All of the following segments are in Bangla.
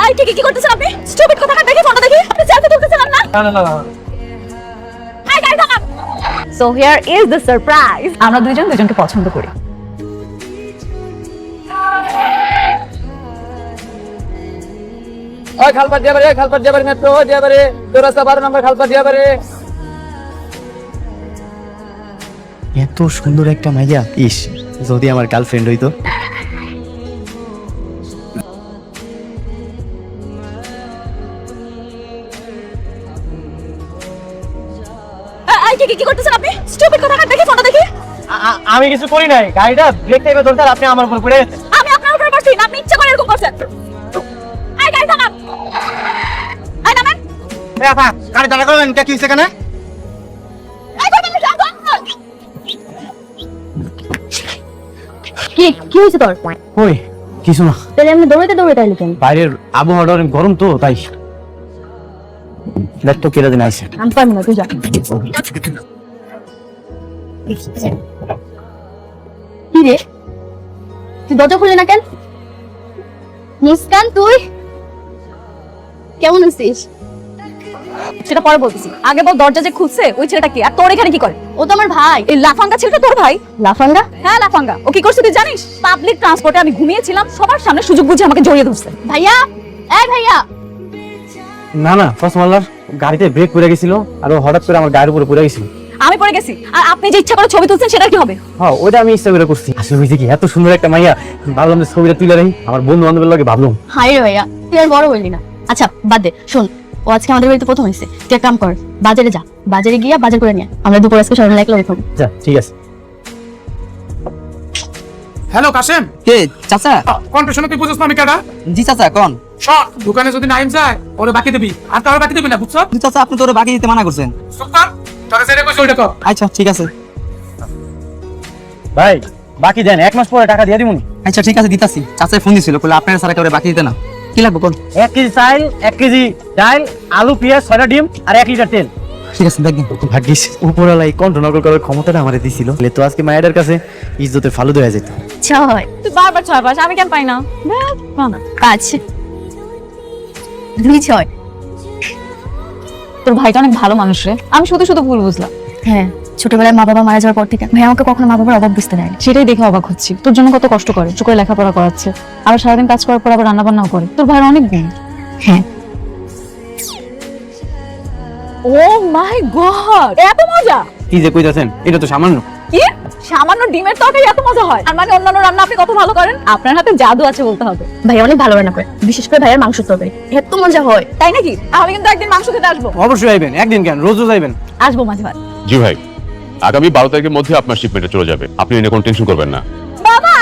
আই কি করতেছেন আপনি? স্টুপিড কথা দেখি ফটো দেখি। আপনি সেলফি তুলতেছেন না? না আই গাইস থাম। So here is the surprise. আমরা দুইজন দুইজনকে পছন্দ করি। ওই খালপাট যাবারে মেট্রো যাবারে 12 নম্বর খালপাট যাবারে। এত সুন্দর একটা মাইয়া, ইস যদি আমার গার্লফ্রেন্ড হইতো। আই কি করতেছেন আপনি? স্টুপিড কথা দেখি ফটো দেখি। আমি কিছু করি নাই, গাড়িটা ব্রেক টাইপে ধরতে আর আপনি আমার উপর পড়ে গেছেন। আমি আপনার উপর পড়ছি না, আপনি ইচ্ছা করে এরকম করছেন। আই গাইস থাম। আই নামেন। এ আপা গাড়ি দাঁড়া করেন, কি হইছে কেন? আই করবেন না। কি হইছে তোর? ওই কিছু না, তাহলে আমি দৌড়াইতে আইলি কেন? বাইরের আবহাওয়াটা অনেক গরম তো তাই। দেখ তো কেরা দিন আইছে। আমি পারবো না, তুই যা। কি রে, তুই দরজা খুললি না কেন? মুস্কান তুই কেমন আছিস? সেটা পরে বলতেছি, আগে বল দরজা যে খুলছে ওই ছেলেটা কি আর তোর এখানে কি করে? ও তো আমার ভাই। এই লাফাঙ্গা ছেলেটা তোর ভাই? লাফাঙ্গা? হ্যাঁ লাফাঙ্গা। ও কি করছে তুই জানিস? পাবলিক ট্রান্সপোর্টে আমি ঘুমিয়েছিলাম, সবার সামনে সুযোগ বুঝে আমাকে জড়িয়ে ধরছে। ভাইয়া, এই ভাইয়া। না না ফসমাল্লার গাড়িতে ব্রেক পড়ে গেছিল আর ও হঠাৎ করে আমার গায়ের উপরে পড়ে গেছিল। আমি পড়ে গেছি আর আপনি যে ইচ্ছা করে ছবি তুলছেন সেটা কি হবে? হ্যাঁ ওইটা আমি ইচ্ছা করে করছি। আসলে হয়েছে কি, এত সুন্দর একটা মাইয়া, ভাবলাম যে ছবিটা তুলে রাখি, আমার বন্ধু বান্ধবের লগে ভাবলাম। হাই রে ভাইয়া, তুই আর বড় বললি না। আচ্ছা বাদ দে, শোন ও আজকে আমাদের বাড়িতে প্রথম হয়েছে, তুই এক কাম কর, বাজারে যা, বাজারে গিয়া বাজার করে নিয়ে আমরা দুপুর আজকে সবাই লাইক লগে খাবো। যা ঠিক আছে। হ্যালো কাশেম, কে চাচা? কন্ট্রাকশনে তুই বুঝছ না আমি কেডা? জি চাচা কোন? শট দোকানে যদি নাইম যায় ওরে বাকি দিবি, আর কারো বাকি দিবি না, বুঝছ? জি চাচা, আপনি তো ওরে বাকি দিতে মানা করছেন। সুপার, তোরে যেটা কইছ ওইটা কর। আচ্ছা ঠিক আছে। ভাই বাকি দেন, 1 মাস পরে টাকা দিয়ে দিমুনি। আচ্ছা ঠিক আছে দিতাছি। চাচা ফোন দিছিল, কইলে আপনার সারা কেউ বাকি দিতে না। কি লাগবে কোন? 1 কেজি চাল, 1 কেজি ডাল, আলু পেঁয়াজ, 6টা ডিম আর 1 লিটার তেল। ঠিক আছে দেখেন। ভাগ্যিস উপরওয়ালা এই কন্ট্রোল করার ক্ষমতাটা আমারে দিছিল, তো আজকে মায়ের কাছে ইজ্জতের ফালুদা হয়ে যেত। ছয় তুই বারবার ছয় পাস, আমি কেন পাই না? না 5 2 6। তোর ভাইটা অনেক ভালো মানুষ রে, আমি শুধু শুধু ভুল বুঝলাম। হ্যাঁ, ছোটবেলায় মা বাবা মারা যাওয়ার পর থেকে ভাই আমাকে কখনো মা বাবার অভাব বুঝতে দেয়নি। সেটাই দেখে অবাক হচ্ছি, তোর জন্য কত কষ্ট করে, কষ্ট করে লেখাপড়া করাচ্ছে, আবার সারাদিন কাজ করার পর আবার রান্না বান্নাও করে। তোর ভাইয়ের অনেক গুণ। হ্যাঁ ও মাই গড, এত মজা! কি যে কইতাছেন, এটা তো সামান্য। কি সামান্য ডিমের তরকারি এত মজা হয়? আর মানে অন্যান্য রান্না আপনি কত ভালো করেন, আপনার হাতে জাদু আছে বলতে হবে। ভাই অনেক ভালো রান্না করে, বিশেষ করে ভাইয়ের মাংস তরকারি এত মজা হয়। তাই নাকি? আমি কিন্তু একদিন মাংস খেতে আসবো। অবশ্যই আইবেন, একদিন কেন রোজ রোজ আইবেন। আসবো মাঝে মাঝে। জি ভাই, আগামী 12 তারিখের মধ্যে আপনার শিপমেন্টে চলে যাবে, আপনি এনে কোনো টেনশন করবেন না। বাবা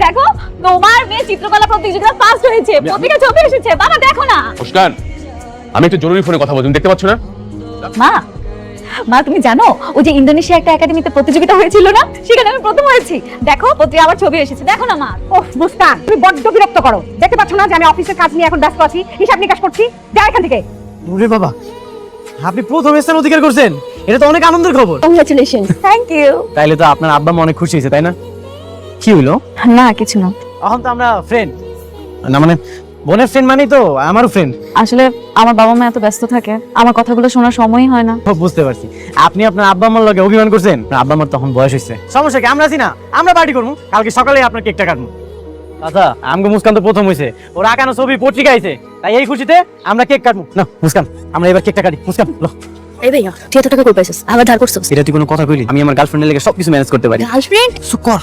দেখো, তোমার মেয়ে চিত্রকলা প্রতিযোগিতা ফার্স্ট হয়েছে, পত্রিকা ছবি এসেছে। বাবা দেখো না। মুস্কান, আমি একটা জরুরি ফোনে কথা বলছি, তুমি দেখতে পাচ্ছ না? মা, মা তুমি জানো ওই যে ইন্দোনেশিয়া একটা একাডেমিতে প্রতিযোগিতা হয়েছিল না, সেখানে আমি প্রথম হয়েছি। দেখো পত্রিকা আবার ছবি এসেছে, দেখো না মা। ওহ মুস্কান, তুমি বড্ড বিরক্ত করো। দেখতে পাচ্ছ না যে আমি অফিসের কাজ নিয়ে এখন ব্যস্ত আছি, হিসাব নিকাশ করছি? যা এখান থেকে। ওরে বাবা, আপনি প্রথম স্থান অধিকার করছেন, এটা তো অনেক আনন্দের খবর। কংগ্রাচুলেশনস। Thank you. তাইলে তো আপনার আব্বা অনেক খুশি হয়েছে, তাই না? কি হইলো? না কিছু না, এখন তো আমরা ফ্রেন্ড না, মানে বোনের ফ্রেন্ড মানেই তো আমারও ফ্রেন্ড। আসলে আমার বাবা মা এত ব্যস্ত থাকে, আমার কথাগুলো শোনার সময়ই হয় না। বুঝতে পারছি, আপনি আপনার আব্বা আম্মার লগে অভিমান করছেন। আপনার আব্বা আম্মার তখন বয়স হয়েছে, সমস্যা কি, আমরা আছি না, আমরা পার্টি করবো। কালকে সকালে আপনার কেকটা কাটবো। আচ্ছা আমগো মুস্কান তো প্রথম হয়েছে, ওর আঁকানো ছবি পত্রিকা আইছে, তাই এই খুশিতে আমরা কেক কাটবো। না মুস্কান, আমরা এবার কেকটা কাটি। মুস্কান লো। এই ভাইয়া, তুই এত টাকা কই পাইছিস? আবার ধার করছিস? এটা তুই কোনো কথা কইলি? আমি আমার গার্লফ্রেন্ডের লেগে সবকিছু ম্যানেজ করতে পারি। গার্লফ্রেন্ড? সুকর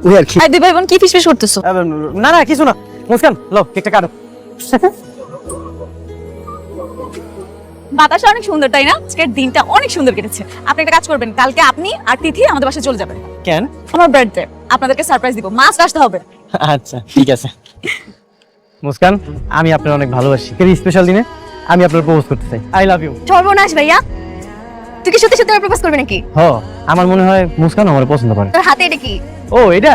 ওই আর কি। এই দুই ভাই বোন কি ফিসফিস করতেছো? না না কিছু না, মুস্কান লো কেকটা কাটো। বাতাসটা অনেক সুন্দর তাই না? আজকের দিনটা অনেক সুন্দর কেটেছে। আপনি একটা কাজ করবেন, কালকে আপনি আর তিথি আমাদের বাসায় চলে যাবেন। কেন? আমার বার্থডে, আপনাদেরকে সারপ্রাইজ দিব, মাস্ট আসতে হবে। আচ্ছা ঠিক আছে। মুস্কান, আমি আপনার অনেক ভালোবাসি, এই স্পেশাল দিনে আমি আপনার প্রপোজ করতে চাই। I love you. সর্বনাশ ভাইয়া, তুই কি সত্যি সত্যি প্রপোজ করবি নাকি? হ, আমার মনে হয় মুস্কান আমার পছন্দ করে। তোর হাতে এটা কি? ও এটা,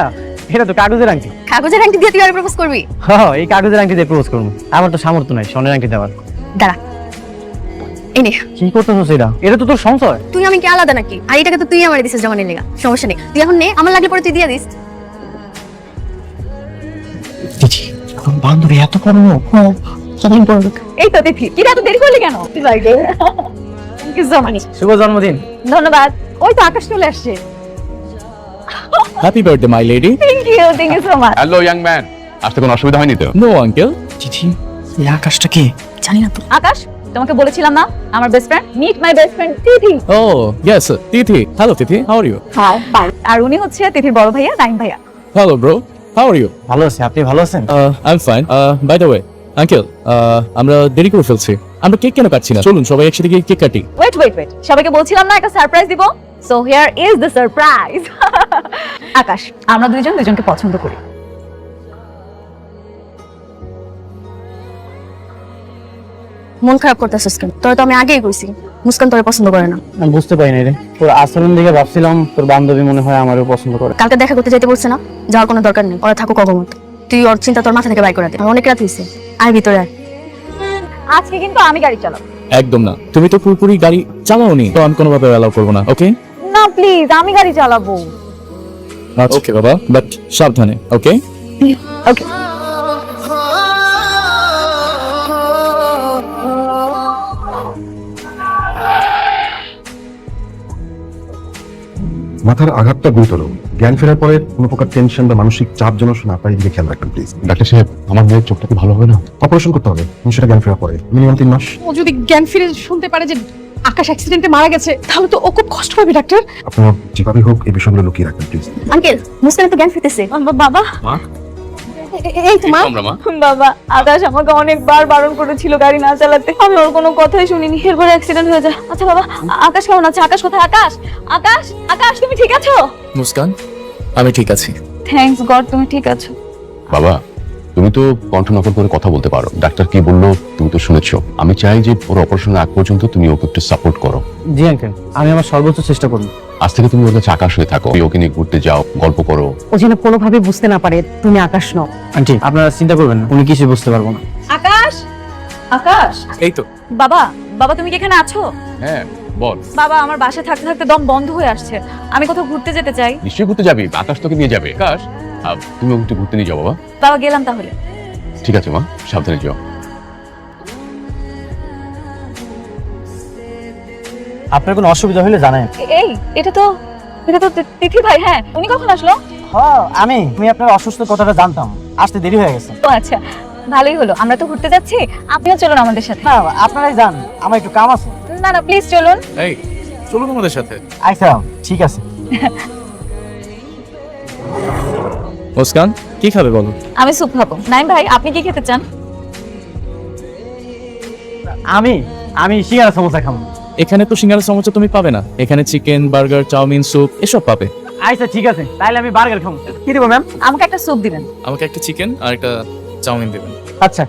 এটা তো কাগজের আংটি। কাগজের আংটি দিয়ে তুই আর প্রপোজ করবি? হ্যাঁ এই কাগজের আংটি দিয়ে প্রপোজ করবো। আমার তো সামর্থ্য নাই স্বর্ণের আংটি দেওয়ার। দাঁড়া, এই নে। কি করতেছো সেটা? এটা তো তোর সংশয়। তুই আমি কি আলাদা নাকি? আর এটাকে তো তুই আমার দিছিস জমা নিয়ে লেগা, সমস্যা নেই, তুই এখন নে, আমার লাগলে পরে তুই দিয়ে দিস। বান্ধবী এত বড় যতদিন পড়বে এই তো তিথি, কি রে এত দেরি করলি কেন? Thank you so much. শুভ জন্মদিন। ধন্যবাদ। ওই তো আকাশ চলে আসছে। Happy birthday my lady. Thank you so much. Hello young man, আসতে কোনো অসুবিধা হয়নি তো? No uncle. চিঠি, এই আকাশটা কি? জানি না তো। আকাশ, তোমাকে বলেছিলাম না আমার best friend, meet my best friend Tithi. Oh yes Tithi. Hello Tithi, how are you? Hi, bye. আর উনি হচ্ছে তিথির বড় ভাইয়া, নাইম ভাইয়া। Hello bro, how are you? ভালো আছি, আপনি ভালো আছেন? I am fine. By the way uncle, আমরা দেরি করে ফেলছি, আমরা কেক কেন কাটছি না? চলুন সবাই একসাথে গিয়ে কেক কাটি। ওয়েট ওয়েট ওয়েট, সবাইকে বলছিলাম না একটা সারপ্রাইজ দিব। So here is the surprise. Akash, আমরা দুইজন দুজনকে পছন্দ করি। মন খারাপ করতেছিস কেন? তোরা তো আমি আগেই কইছি মুস্কান তোরে পছন্দ করে না। আমি বুঝতে পারি নাই রে, তোর আচরণ দেখে ভাবছিলাম তোর বান্ধবী মনে হয় আমারও পছন্দ করে। কালকে দেখা করতে যাইতে বলছে না, যাওয়ার কোনো দরকার নেই, ওরা থাকুক অগমত। তুই ওর চিন্তা তোর মাথা থেকে বাই করে দে। আমার অনেক রাত হয়েছে, আয় ভিতরে আয়। আজকে কিন্তু আমি গাড়ি চালাবো। একদম না, তুমি তো পুরোপুরি গাড়ি চালাওনি, তো আমি কোনোভাবে অ্যালাউ করবো না। ওকে না প্লিজ, আমি গাড়ি চালাবো। ওকে বাবা, বাট সাবধানে। ওকে ওকে। মাথার আঘাতটা গুরুতর, জ্ঞান ফেরার পরে কোনো প্রকার টেনশন বা মানসিক চাপ যেন না পাই, দিকে খেয়াল রাখবেন প্লিজ। ডাক্তার সাহেব, আমার মেয়ের চোখটা কি ভালো হবে না? অপারেশন করতে হবে সেটা জ্ঞান ফেরার পরে, মিনিমাম 3 মাস। ও যদি জ্ঞান ফিরে শুনতে পারে যে আকাশ অ্যাক্সিডেন্টে মারা গেছে, তাহলে তো ও খুব কষ্ট পাবে ডাক্তার। আপনারা যেভাবে হোক এই বিষয়গুলো লুকিয়ে রাখবেন প্লিজ। আঙ্কেল, মুস্কান তো জ্ঞান ফিরতেছে। বাবা, এই তো মা। বাবা, আকাশ আমাকে অনেকবার বারণ করেছিল গাড়ি না চালাতে, আমি ওর কোনো কথাই শুনিনি, এরপরে অ্যাক্সিডেন্ট হয়ে যায়। আচ্ছা বাবা, আকাশ কেমন আছে? আকাশ কোথায়? আকাশ, আকাশ, আকাশ, তুমি ঠিক আছো? মুস্কান, আমি ঠিক আছি। থ্যাঙ্কস গড, তুমি ঠিক আছো। বাবা, তুমি তো কণ্ঠ নকল করে কথা বলতে পারো। ডাক্তার কি বললো তুমি তো শুনেছো। আমি চাই যে ওর অপারেশনের আগ পর্যন্ত তুমি ওকে একটু সাপোর্ট করো। জি আঙ্কেল, আমি আমার সর্বোচ্চ চেষ্টা করব। আজ থেকে তুমি ওর কাছে আকাশ হয়ে থাকো, ওকে নিয়ে ঘুরতে যাও, গল্প করো। ও যেন কোনোভাবে বুঝতে না পারে তুমি আকাশ নও। আন্টি, আপনারা চিন্তা করবেন না, উনি কিছুই বুঝতে পারবো না। আকাশ, আকাশ। এই তো। বাবা, বাবা তুমি কি এখানে আছো? হ্যাঁ বল। বাবা, আমার বাসায় থাকতে থাকতে দম বন্ধ হয়ে আসছে, আমি কোথাও ঘুরতে যেতে চাই। নিশ্চয়ই ঘুরতে যাবি, আকাশ তোকে নিয়ে যাবে। আকাশ, তুমি ওকে একটু ঘুরতে নিয়ে যাও বাবা। বাবা গেলাম তাহলে। ঠিক আছে মা, সাবধানে যাও। আপনার কোনো অসুবিধা হলে জানাই। এই, এটা তো তিথি ভাই। হ্যাঁ, উনি কখন আসলো? আমি আপনার অসুস্থ কথাটা জানতাম, আসতে দেরি হয়ে গেছে। ও আচ্ছা, ভালোই হলো, আমরা তো ঘুরতে যাচ্ছি, আপনিও চলুন আমাদের সাথে। না, আপনারাই যান, আমার একটু কাম আছে। না না, প্লিজ চলুন। এই চলুন আমাদের সাথে। আচ্ছা ঠিক আছে। মুস্কান, কি খাবে বলো? আমি স্যুপ খাবো। নাইম ভাই, আপনি কি খেতে চান? আমি সিঙ্গারা সমোসা খাবো। এখানে তো সিঙ্গারা সমোসা তুমি পাবে না, এখানে চিকেন, বার্গার, চাউমিন, স্যুপ এসব পাবে। আচ্ছা ঠিক আছে, তাহলে আমি বার্গার খাবো। কি দেবো ম্যাম? আমাকে একটা স্যুপ দিবেন। আমাকে একটা চিকেন আর একটা চাউমিন দেবেন। আচ্ছা,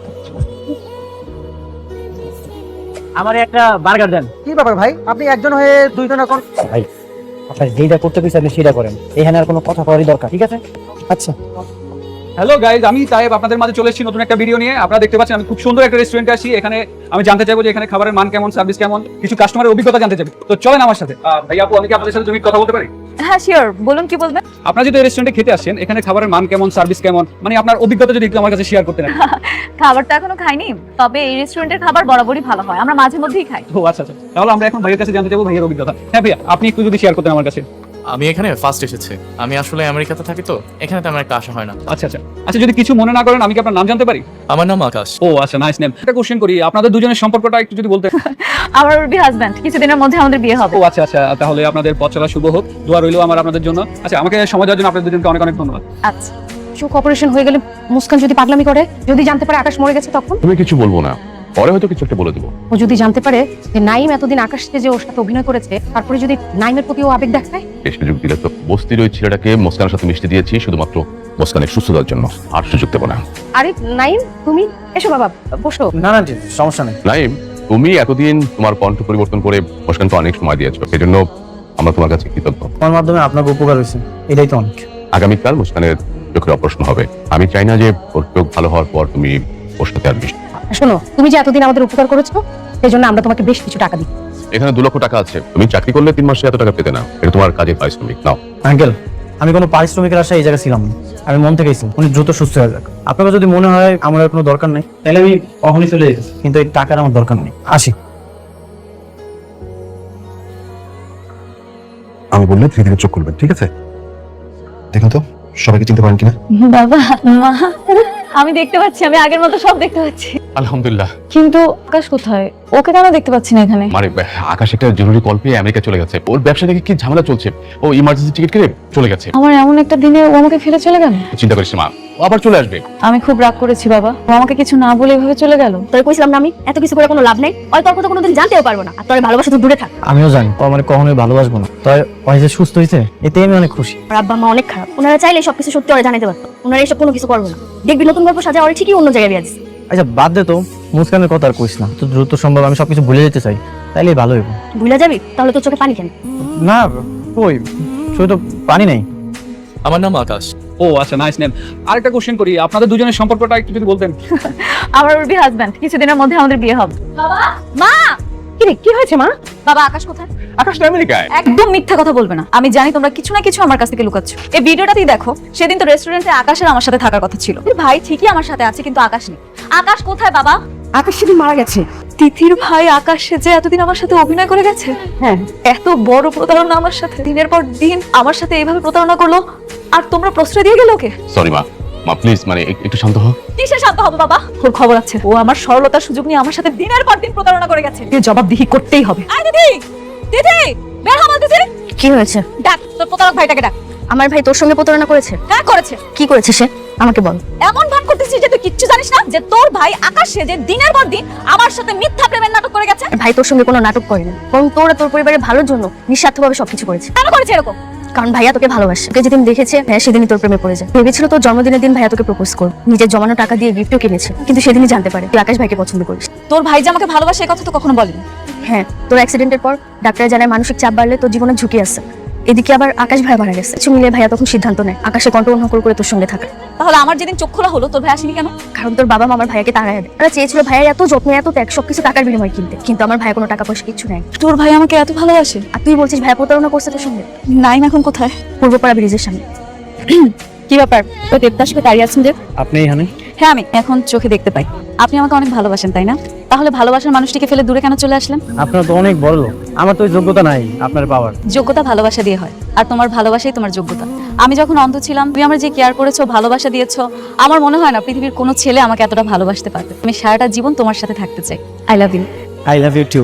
আমার একটা বার্গার দেন। কি ব্যাপার ভাই, আপনি একজন হয়ে দুইজন এখন? ভাই, আপনার যেটা করতে চাইছেন আপনি সেটা করেন, এখানে আর কোনো কথা করারই দরকার। ঠিক আছে? আচ্ছা। হ্যালো গাইজ, আমি তাইব আপনাদের মাঝে চলে এসেছি নতুন একটা ভিডিও নিয়ে। আপনারা দেখতে পাচ্ছেন আমি খুব সুন্দর একটা রেস্টুরেন্টে আসি। এখানে আমি জানতে চাইবো যে এখানে খাবারের মান কেমন, সার্ভিস কেমন, কিছু কাস্টমারের অভিজ্ঞতা জানতে চাইবো। তো চলেন আমার সাথে। ভাই আপু, আমি কি আপনাদের সাথে কথা বলতে পারি? হ্যাঁ শিওর, বলুন কি বলবেন। আপনারা যদি রেস্টুরেন্টে খেতে আসেন, এখানে খাবারের মান কেমন, সার্ভিস কেমন, মানে আপনার অভিজ্ঞতা যদি একটু আমার কাছে শেয়ার করতেন। খাবারটা এখনো খাইনি, তবে এই রেস্টুরেন্টের খাবার বরাবরই ভালো হয়, আমরা মাঝে মধ্যেই খাই। ও আচ্ছা আচ্ছা, তাহলে আমরা এখন ভাইয়ের কাছে জানতে চাইবো ভাইয়ের অভিজ্ঞতা। হ্যাঁ ভাইয়া, আপনি একটু যদি শেয়ার করতেন আমার কাছে। আমি এখানে ফার্স্ট এসেছি, আমি আসলে আমেরিকাতে থাকি, তো এখানে তেমন একটা আশা হয় না। আচ্ছা আচ্ছা আচ্ছা, যদি কিছু মনে না করেন আমি কি আপনার নাম জানতে পারি? আমার নাম আকাশ। ও আচ্ছা, নাইস নেম। একটা কোশ্চেন করি, আপনাদের দুজনের সম্পর্কটা একটু যদি বলতে। আমার হাজবেন্ড, কিছুদিনের মধ্যে আমাদের বিয়ে হবে। ও আচ্ছা আচ্ছা, তাহলে আপনাদের পথ চলা শুভ হোক, দোয়া রইলো আমার আপনাদের জন্য। আচ্ছা, আমাকে সময় দেওয়ার জন্য আপনাদের দুজনকে অনেক অনেক ধন্যবাদ। আচ্ছা, চোখ অপারেশন হয়ে গেলে মুস্কান যদি পাগলামি করে, যদি জানতে পারে আকাশ মরে গেছে, তখন? তুমি কিছু বলবো না, পরে হয়তো কিছু একটা বলে দেবো। ও যদি জানতে পারে যে নাইম এতদিন আকাশকে যে ওর সাথে অভিনয় করেছে, তারপরে যদি নাইমের প্রতি ও আবেগ দেখায়? এই সুযোগ দিলে তো বস্তির ওই ছেলেটাকে মুস্কানের সাথে মিশতে দিয়েছি শুধুমাত্র মুস্কানের সুস্থতার জন্য, আর সুযোগ দেবো না। আরে নাইম, তুমি এসো বাবা, বসো। না না, সমস্যা নেই। নাইম, তুমি এতদিন তোমার কণ্ঠ পরিবর্তন করে মুস্কানকে অনেক সময় দিয়েছো, সেজন্য আমরা তোমার কাছে কৃতজ্ঞ। তোমার মাধ্যমে আপনার উপকার হয়েছে, এটাই তো অনেক। আগামীকাল মুস্কানের চোখের অপারেশন হবে। আমি চাই না যে ওর চোখ ভালো হওয়ার পর তুমি ওর সাথে আর মিশতে। শোনো, তুমি যে এতদিন আমাদের উপকার করেছো, সেই জন্য আমরা তোমাকে বেশ কিছু টাকা দিই। এখানে 2 লক্ষ টাকা আছে, তুমি চাকরি করলে 3 মাসে এত টাকা পেতে না, এটা তোমার কাজের পারিশ্রমিক। নাও। আঙ্কেল, আমি কোনো পারিশ্রমিকের আশায় এই জায়গায় ছিলাম না। আমি মন থেকে গেছি উনি দ্রুত সুস্থ হয়ে যাক। আপনাকে যদি মনে হয় আমার আর কোনো দরকার নেই তাহলে আমি কখনই চলে যেতেছি, কিন্তু এই টাকার আমার দরকার নেই। আসি। আমি বললে ধীরে ধীরে চোখ খুলবেন, ঠিক আছে? দেখুন তো সবাইকে চিনতে পারেন কিনা। বাবা, মা, আমি দেখতে পাচ্ছি, আমি আগের মতো সব দেখতে পাচ্ছি। আলহামদুলিল্লাহ। কিন্তু আকাশ কোথায়? ওকে কেন দেখতে পাচ্ছি না এখানে? মানে আকাশ একটা জরুরি কল পেয়ে আমেরিকা চলে গেছে। ওর ব্যবসা থেকে কি ঝামেলা চলছে, ও ইমার্জেন্সি টিকিট কেটে চলে গেছে। আমার এমন একটা দিনে ও আমাকে ফেলে চলে গেল। চিন্তা করিস না মা, ও আবার চলে আসবে। আমি খুব রাগ করেছি বাবা, ও আমাকে কিছু না বলে এভাবে চলে গেল। তোর কইছিলাম না আমি এত কিছু করে কোনো লাভ নেই। ওই তোর কথা কোনোদিন জানতেও পারবো না। আর তোর ভালোবাসা তো দূরে থাক। আমিও জানি ও আমার কখনোই ভালোবাসবো না, তাই ও যে সুস্থ হয়েছে এতে আমি অনেক খুশি। আর আব্বা মা অনেক খারাপ। ওনারা চাইলে সবকিছু সত্যি ওরা জানাতে পারতো। ওনারা এসব কোনো কিছু করবো না। দেখবি নতুন গল্প সাজা ওরা ঠিকই অন্য জায়গায় বিয়ে দিচ্ছে। আচ্ছা বাদ দে তো, মুস্কানের কথা আর কইস না। তো দ্রুত সম্ভব আমি সবকিছু ভুলে যেতে চাই, তাইলেই ভালো হইব। ভুলে যাবি? তাহলে তোর চোখে পানি কেন? না কই, শুধু তো পানি নেই। আমার নাম আকাশ। ও আচ্ছা, নাইস নেম। আরেকটা কোশ্চেন করি, আপনাদের দুজনের সম্পর্কটা একটু যদি বলতেন। আমার উর্বি হাজবেন্ড, কিছুদিনের মধ্যে আমাদের বিয়ে হবে। বাবা, মা, কি হয়েছে মা? বাবা আকাশ কোথায়? আকাশ তো আমেরিকায়। একদম মিথ্যা কথা বলবে না। আমি জানি তোমরা কিছু না কিছু আমার কাছ থেকে লুকাচ্ছ। এই ভিডিওটাতেই দেখো, সেদিন তো রেস্টুরেন্টে আকাশের আমার সাথে থাকার কথা ছিল। ভাই ঠিকই আমার সাথে আছে, কিন্তু আকাশ নেই। আকাশ কোথায় বাবা? আকাশ সেদিন মারা গেছে। তিথির ভাই আকাশ যে এতদিন আমার সাথে অভিনয় করে গেছে, হ্যাঁ, এত বড় প্রতারণা আমার সাথে, দিনের পর দিন আমার সাথে এইভাবে প্রতারণা করলো, আর তোমরা প্রশ্রয় দিয়ে গেলে ওকে। সরি মা, মা প্লিজ মানে একটু শান্ত হও। কিসে শান্ত হবো বাবা? ওর খবর আছে, ও আমার সরলতার সুযোগ নিয়ে আমার সাথে দিনের পর দিন প্রতারণা করে গেছে। এর জবাবদিহি করতেই হবে। আয় দিদি, দিদি বের হও বলতেছি। কি হয়েছে? ডাক তোর প্রতারক ভাইটাকে ডাক। আমার ভাই তোর সঙ্গে প্রতারণা করেছে? হ্যাঁ করেছে। কি করেছে সে? আমাকে বল। এমন ভান করতেছিস যে তুই কিচ্ছু জানিস না, যে তোর ভাই আকাশ যে দিনের পর দিন আমার সাথে মিথ্যা প্রেমের নাটক করে গেছে। ভাই তোর সঙ্গে কোনো নাটক করেনি, বরং তোর আর তোর পরিবারের ভালোর জন্য নিঃস্বার্থভাবে সবকিছু করেছে। কেন করেছে এরকম? কারণ ভাইয়া তোকে ভালোবাসে। তোকে যেদিন দেখেছে ভাইয়া সেদিনই তোর প্রেমে পড়ে যায়। ভেবেছিল তোর জন্মদিনের দিন ভাইয়া তোকে প্রপোজ করবে, নিজের জমানো টাকা দিয়ে গিফটও কিনেছে, কিন্তু সেদিনই জানতে পারে তুই আকাশ ভাইকে পছন্দ করিস। তোর ভাই যে আমাকে ভালোবাসে এই কথা তো কখনো বলেনি। হ্যাঁ, তোর অ্যাক্সিডেন্টের পর ডাক্তার জানায় মানসিক চাপ বাড়লে তোর জীবনে ঝুঁকি আছে। এদিকে আবার আকাশ ভাই মারা গেছে। কিছু মিলে ভাইয়া তখন সিদ্ধান্ত নেয় আকাশে কন্ট্রোল নকল করে তোর সঙ্গে থাকা। তাহলে আমার যেদিন চোখ খোলা হলো তোর ভাই আসেনি কেন? কারণ তোর বাবা মামার ভাইয়াকে তাড়ায় দেয়। ওরা চেয়েছিল ভাইয়া এত যত্ন এত ত্যাগ সবকিছু টাকার বিনিময়ে কিনতে, কিন্তু আমার ভাই কোনো টাকা পয়সা কিছু নেই। তোর ভাই আমাকে এত ভালোবাসে, আর তুই বলছিস ভাইয়া প্রতারণা করছে তোর সঙ্গে? নাইম এখন কোথায়? পূর্বপাড়া ব্রিজের সামনে। কি ব্যাপার, ওই দেবদাসকে দাঁড়িয়ে আছেন যে? আপনি এখানে? হ্যাঁ আমি এখন চোখে দেখতে পাই। আপনি আমাকে অনেক ভালোবাসেন তাই না? তাহলে ভালোবাসার মানুষটিকে ফেলে দূরে কেন চলে আসলেন? আপনার তো অনেক বড় লোক, আমার তো ওই যোগ্যতা নাই আপনার পাওয়ার। যোগ্যতা ভালোবাসা দিয়ে হয়, আর তোমার ভালোবাসাই তোমার যোগ্যতা। আমি যখন অন্ধ ছিলাম তুমি আমার যে কেয়ার করেছো, ভালোবাসা দিয়েছো, আমার মনে হয় না পৃথিবীর কোনো ছেলে আমাকে এতটা ভালোবাসতে পারবে। আমি সারাটা জীবন তোমার সাথে থাকতে চাই। I love you. I love you two.